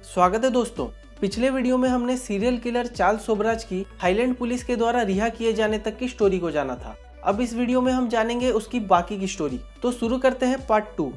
स्वागत है दोस्तों। पिछले वीडियो में हमने सीरियल किलर चार्ल्स सोबराज की थाईलैंड पुलिस के द्वारा रिहा किए जाने तक की स्टोरी को जाना था। अब इस वीडियो में हम जानेंगे उसकी बाकी की स्टोरी। तो शुरू करते हैं पार्ट 2।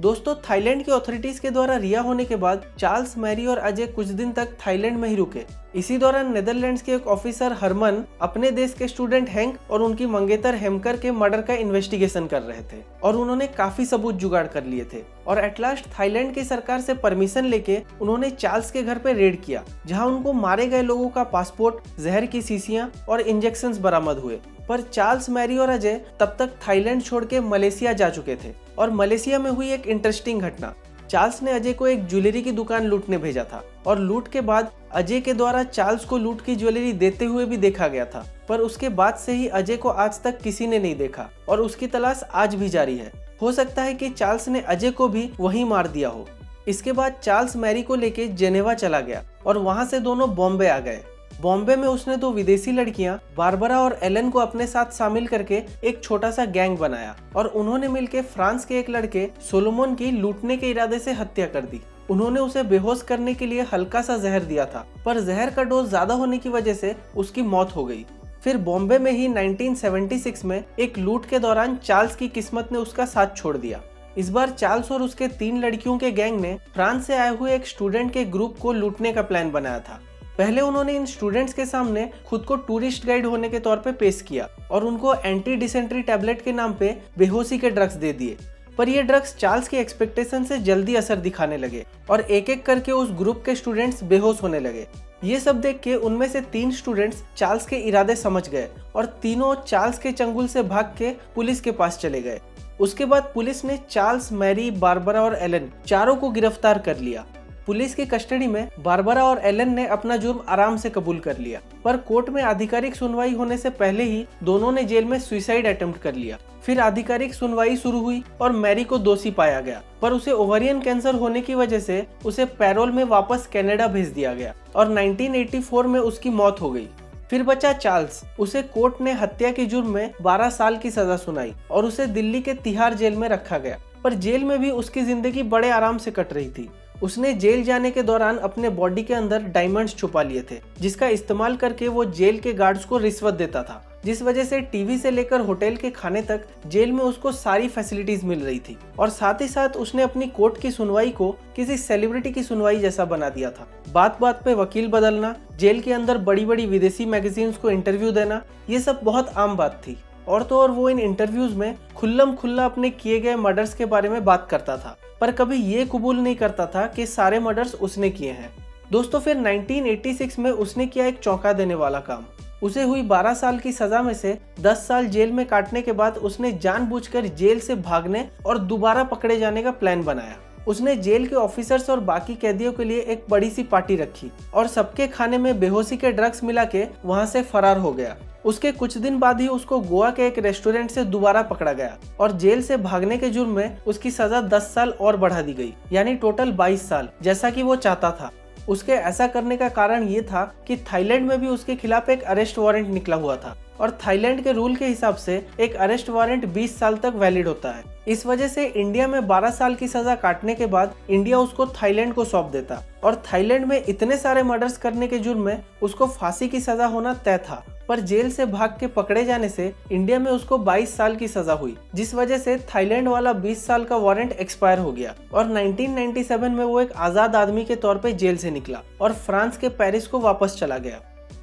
दोस्तों, थाईलैंड की अथॉरिटीज के द्वारा रिहा होने के बाद चार्ल्स, मैरी और अजय कुछ दिन तक थाईलैंड में ही रुके। इसी दौरान नेदरलैंड्स के एक ऑफिसर हरमन अपने देश के स्टूडेंट हैंक और उनकी मंगेतर हेमकर के मर्डर का इन्वेस्टिगेशन कर रहे थे और उन्होंने काफी सबूत जुगाड़ कर लिए थे। और एट लास्ट थाईलैंड की सरकार से परमिशन लेके उन्होंने चार्ल्स के घर पे रेड किया, जहां उनको मारे गए लोगों का पासपोर्ट, जहर की शीशियां और इंजेक्शंस बरामद हुए। पर चार्ल्स, मैरी और अजय तब तक थाईलैंड छोड़ के मलेशिया जा चुके थे और मलेशिया में हुई एक इंटरेस्टिंग घटना। चार्ल्स ने अजय को एक ज्वेलरी की दुकान लूटने भेजा था और लूट के बाद अजय के द्वारा चार्ल्स को लूट की ज्वेलरी देते हुए भी देखा गया था। पर उसके बाद से ही अजय को आज तक किसी ने नहीं देखा और उसकी तलाश आज भी जारी है। हो सकता है कि चार्ल्स ने अजय को भी वहीं मार दिया हो। इसके बाद चार्ल्स मैरी को लेके जेनेवा चला गया और वहां से दोनों बॉम्बे आ गए। बॉम्बे में उसने 2 विदेशी लड़कियां बारबरा और एलन को अपने साथ शामिल करके एक छोटा सा गैंग बनाया और उन्होंने मिलकर फ्रांस के एक लड़के सोलोमन की लूटने के इरादे से हत्या कर दी। उन्होंने उसे बेहोश करने के लिए हल्का सा जहर दिया था, पर जहर का डोज ज्यादा होने की वजह से उसकी मौत हो गई। फिर बॉम्बे में ही 1976 में एक लूट के दौरान चार्ल्स की किस्मत ने उसका साथ छोड़ दिया। इस बार चार्ल्स और उसके 3 लड़कियों के गैंग ने फ्रांस से आए हुए एक स्टूडेंट के ग्रुप को लूटने का प्लान बनाया था। पहले उन्होंने इन स्टूडेंट्स के सामने खुद को टूरिस्ट गाइड होने के तौर पे पेश किया और उनको एंटी डिसेंट्री टैबलेट के नाम पे बेहोशी के ड्रग्स दे दिए। पर ये ड्रग्स चार्ल्स के एक्सपेक्टेशन से जल्दी असर दिखाने लगे और एक एक करके उस ग्रुप के स्टूडेंट्स बेहोश होने लगे। ये सब देख के उनमें से 3 स्टूडेंट्स चार्ल्स के इरादे समझ गए और तीनों चार्ल्स के चंगुल से भाग के पुलिस के पास चले गए। उसके बाद पुलिस ने चार्ल्स, मैरी, बारबरा और एलन चारों को गिरफ्तार कर लिया। पुलिस की कस्टडी में बारबरा और एलन ने अपना जुर्म आराम से कबूल कर लिया, पर कोर्ट में आधिकारिक सुनवाई होने से पहले ही दोनों ने जेल में सुसाइड अटेम्प्ट कर लिया। फिर आधिकारिक सुनवाई शुरू हुई और मैरी को दोषी पाया गया, पर उसे ओवरियन कैंसर होने की वजह से उसे पैरोल में वापस कनाडा भेज दिया गया और 1984 में उसकी मौत हो गई। फिर बचा चार्ल्स। उसे कोर्ट ने हत्या के जुर्म में 12 साल की सजा सुनाई और उसे दिल्ली के तिहाड़ जेल में रखा गया। पर जेल में भी उसकी जिंदगी बड़े आराम से कट रही थी। उसने जेल जाने के दौरान अपने बॉडी के अंदर डायमंड्स छुपा लिए थे, जिसका इस्तेमाल करके वो जेल के गार्ड्स को रिश्वत देता था, जिस वजह से टीवी से लेकर होटल के खाने तक जेल में उसको सारी फैसिलिटीज मिल रही थी। और साथ ही साथ उसने अपनी कोर्ट की सुनवाई को किसी सेलिब्रिटी की सुनवाई जैसा बना दिया था। बात बात पे वकील बदलना, जेल के अंदर बड़ी बड़ी विदेशी मैगजीन्स को इंटरव्यू देना, ये सब बहुत आम बात थी। और तो और वो इन इंटरव्यूज में खुल्लम खुल्ला अपने किए गए मर्डर्स के बारे में बात करता था, पर कभी ये कबूल नहीं करता था कि सारे मर्डर्स उसने किए हैं। दोस्तों, फिर 1986 में उसने किया एक चौंका देने वाला काम। उसे हुई 12 साल की सजा में से 10 साल जेल में काटने के बाद उसने जानबूझकर जेल से भागने और दोबारा पकड़े जाने का प्लान बनाया। उसने जेल के ऑफिसर्स और बाकी कैदियों के लिए एक बड़ी सी पार्टी रखी और सबके खाने में बेहोशी के ड्रग्स मिला के वहां से फरार हो गया। उसके कुछ दिन बाद ही उसको गोवा के एक रेस्टोरेंट से दोबारा पकड़ा गया और जेल से भागने के जुर्म में उसकी सजा 10 साल और बढ़ा दी गई, यानी टोटल 22 साल, जैसा कि वो चाहता था। उसके ऐसा करने का कारण ये था कि थाईलैंड में भी उसके खिलाफ एक अरेस्ट वारंट निकला हुआ था और थाईलैंड के रूल के हिसाब से एक अरेस्ट वारंट 20 साल तक वैलिड होता है। इस वजह से इंडिया में 12 साल की सजा काटने के बाद इंडिया उसको थाईलैंड को सौंप देता और थाईलैंड में इतने सारे मर्डर्स करने के जुर्म में उसको फांसी की सजा होना तय था। पर जेल से भाग के पकड़े जाने से इंडिया में उसको 22 साल की सजा हुई, जिस वजह से थाईलैंड वाला 20 साल का वारंट एक्सपायर हो गया और 1997 में वो एक आजाद आदमी के तौर पे जेल से निकला और फ्रांस के पेरिस को वापस चला गया।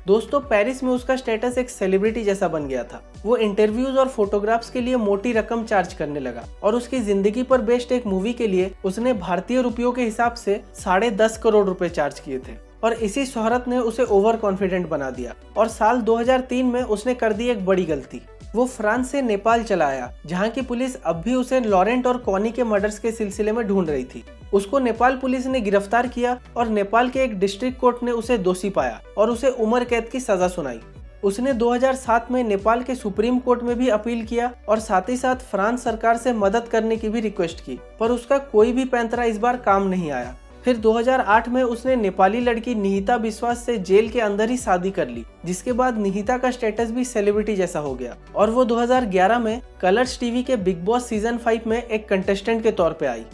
दोस्तों, पेरिस में उसका स्टेटस एक सेलिब्रिटी जैसा बन गया था। वो इंटरव्यूज और फोटोग्राफ्स के लिए मोटी रकम चार्ज करने लगा और उसकी जिंदगी पर बेस्ड एक मूवी के लिए उसने भारतीय रुपयों के हिसाब से 10.5 करोड़ रुपए चार्ज किए थे और इसी शोहरत ने उसे ओवर कॉन्फिडेंट बना दिया और साल 2003 में उसने कर दी एक बड़ी गलती। वो फ्रांस से नेपाल चला आया, जहाँ की पुलिस अब भी उसे लॉरेंट और कॉनी के मर्डर्स के सिलसिले में ढूंढ रही थी। उसको नेपाल पुलिस ने गिरफ्तार किया और नेपाल के एक डिस्ट्रिक्ट कोर्ट ने उसे दोषी पाया और उसे उम्र कैद की सजा सुनाई। उसने 2007 में नेपाल के सुप्रीम कोर्ट में भी अपील किया और साथ ही साथ फ्रांस सरकार से मदद करने की भी रिक्वेस्ट की, पर उसका कोई भी पैंतरा इस बार काम नहीं आया। फिर 2008 में उसने नेपाली लड़की निहिता विश्वास से जेल के अंदर ही शादी कर ली, जिसके बाद निहिता का स्टेटस भी सेलिब्रिटी जैसा हो गया और वो 2011 में कलर्स टीवी के बिग बॉस सीजन 5 में एक कंटेस्टेंट के तौर पे आई।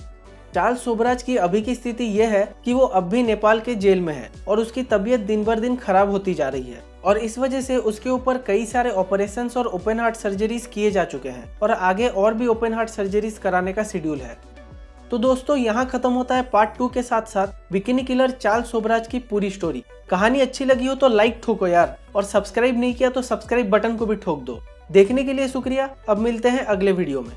चार्ल्स सोबराज की अभी की स्थिति यह है कि वो अब भी नेपाल के जेल में है और उसकी तबीयत दिन बर दिन खराब होती जा रही है और इस वजह से उसके ऊपर कई सारे ऑपरेशंस और ओपन हार्ट सर्जरीज किए जा चुके हैं और आगे और भी ओपन हार्ट सर्जरीज कराने का शेड्यूल है। तो दोस्तों यहाँ खत्म होता है पार्ट 2 के साथ साथ बिकिनी किलर चार्ल्स सोबराज की पूरी स्टोरी। कहानी अच्छी लगी हो तो लाइक ठोको यार, और सब्सक्राइब नहीं किया तो सब्सक्राइब बटन को भी ठोक दो। देखने के लिए शुक्रिया। अब मिलते हैं अगले वीडियो में।